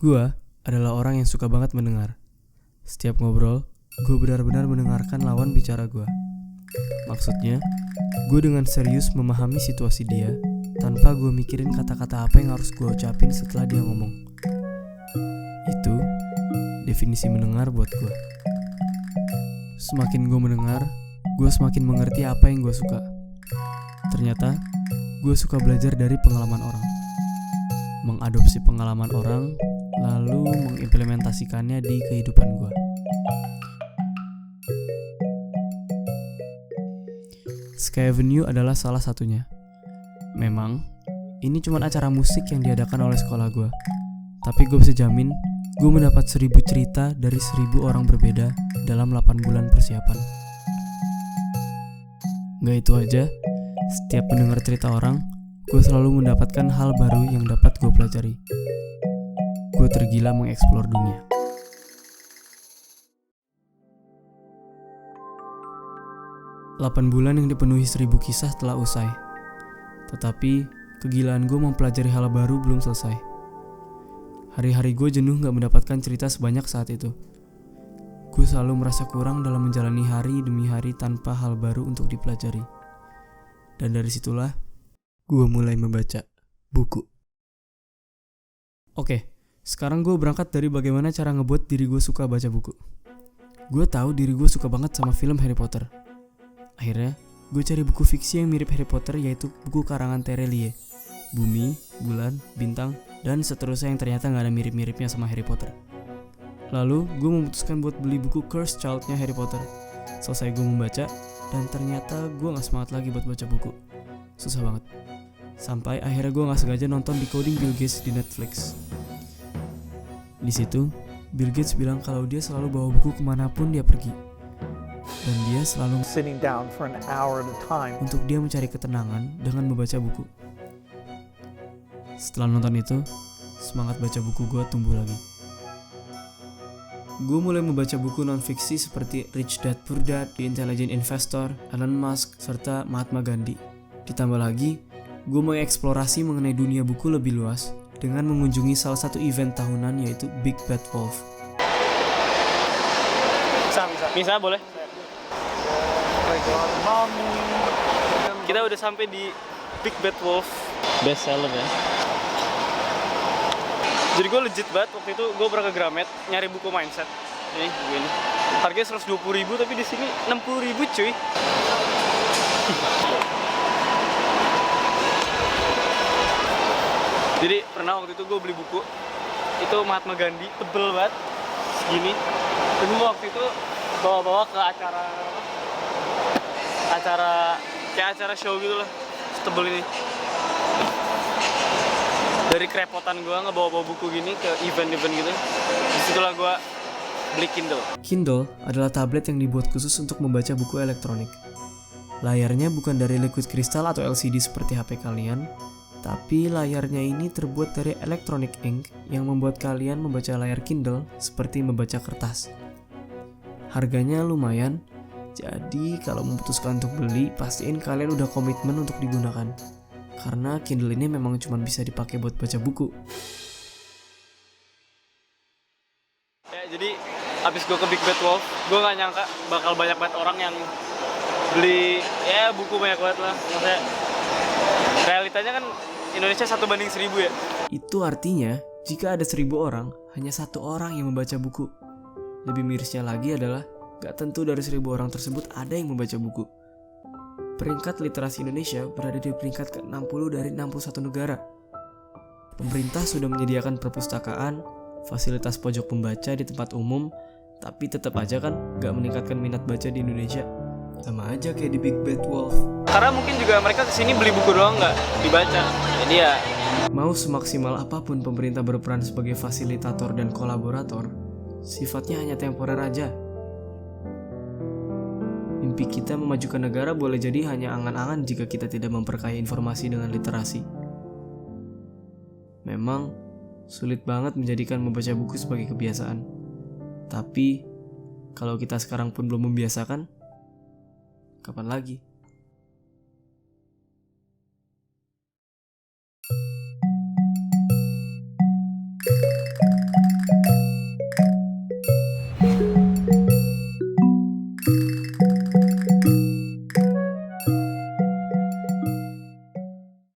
Gua adalah orang yang suka banget mendengar. Setiap ngobrol, gue benar-benar mendengarkan lawan bicara gue. Maksudnya, gue dengan serius memahami situasi dia tanpa gue mikirin kata-kata apa yang harus gue ucapin setelah dia ngomong. Itu definisi mendengar buat gue. Semakin gue mendengar, gue semakin mengerti apa yang gue suka. Ternyata, gue suka belajar dari pengalaman orang. Mengadopsi pengalaman orang, lalu mengimplementasikannya di kehidupan gue. Sky Avenue adalah salah satunya. Memang, ini cuma acara musik yang diadakan oleh sekolah gue. Tapi gue bisa jamin, gue mendapat 1000 cerita dari 1000 orang berbeda dalam 8 bulan persiapan. Gak itu aja, setiap mendengar cerita orang, gue selalu mendapatkan hal baru yang dapat gue pelajari. Gue tergila mengeksplor dunia. Delapan bulan yang dipenuhi 1000 kisah telah usai. Tetapi, kegilaan gue mempelajari hal baru belum selesai. Hari-hari gue jenuh gak mendapatkan cerita sebanyak saat itu. Gue selalu merasa kurang dalam menjalani hari demi hari tanpa hal baru untuk dipelajari. Dan dari situlah, gue mulai membaca buku. Oke, sekarang gue berangkat dari bagaimana cara ngebuat diri gue suka baca buku. Gue tahu diri gue suka banget sama film Harry Potter. Akhirnya, gue cari buku fiksi yang mirip Harry Potter, yaitu buku karangan Terelie, Bumi, Bulan, Bintang, dan seterusnya yang ternyata gak ada mirip-miripnya sama Harry Potter. Lalu, gue memutuskan buat beli buku Cursed Child-nya Harry Potter. Selesai gue membaca, dan ternyata gue gak semangat lagi buat baca buku. Susah banget. Sampai akhirnya gue gak sengaja nonton Decoding Bill Gates di Netflix. Di situ, Bill Gates bilang kalau dia selalu bawa buku kemanapun dia pergi. Dan dia selalu sitting down for an hour at a time untuk dia mencari ketenangan dengan membaca buku. Setelah nonton itu, semangat baca buku gue tumbuh lagi. Gue mulai membaca buku non-fiksi seperti Rich Dad Poor Dad, The Intelligent Investor, Elon Musk, serta Mahatma Gandhi. Ditambah lagi, gue mengeksplorasi mengenai dunia buku lebih luas dengan mengunjungi salah satu event tahunan, yaitu Big Bad Wolf. Bisa boleh? Kita udah sampai di Big Bad Wolf, best seller ya. Jadi gue legit banget waktu itu, gue pernah ke Gramet nyari buku mindset. Ini begini. Harganya 120.000 tapi di sini 60.000 cuy. Jadi pernah waktu itu gue beli buku itu Mahatma Gandhi, tebel banget segini. Dan gue waktu itu bawa-bawa ke acara show gitu lah, setebel ini. Dari kerepotan gue ngebawa-bawa buku gini ke event-event gitu, disitulah gue beli Kindle. Kindle adalah tablet yang dibuat khusus untuk membaca buku elektronik. Layarnya bukan dari liquid crystal atau LCD seperti HP kalian, tapi layarnya ini terbuat dari electronic ink yang membuat kalian membaca layar Kindle seperti membaca kertas. Harganya lumayan, jadi kalau memutuskan untuk beli, pastiin kalian udah komitmen untuk digunakan. Karena Kindle ini memang cuma bisa dipakai buat baca buku. Ya, jadi abis gue ke Big Bad Wolf, gue gak nyangka bakal banyak banget orang yang beli buku banyak banget lah. Maksudnya realitanya kan Indonesia 1:1000 ya. Itu artinya jika ada 1000 orang, hanya 1 orang yang membaca buku. Lebih mirisnya lagi adalah gak tentu dari 1000 orang tersebut ada yang membaca buku. Peringkat literasi Indonesia berada di peringkat ke-60 dari 61 negara. Pemerintah sudah menyediakan perpustakaan, fasilitas pojok pembaca di tempat umum, tapi tetap aja kan gak meningkatkan minat baca di Indonesia. Sama aja kayak di Big Bad Wolf. Karena mungkin juga mereka kesini beli buku doang gak dibaca. Jadi ya, mau semaksimal apapun pemerintah berperan sebagai fasilitator dan kolaborator, sifatnya hanya temporer aja. Mimpi kita memajukan negara boleh jadi hanya angan-angan jika kita tidak memperkaya informasi dengan literasi. Memang, sulit banget menjadikan membaca buku sebagai kebiasaan. Tapi, kalau kita sekarang pun belum membiasakan, kapan lagi?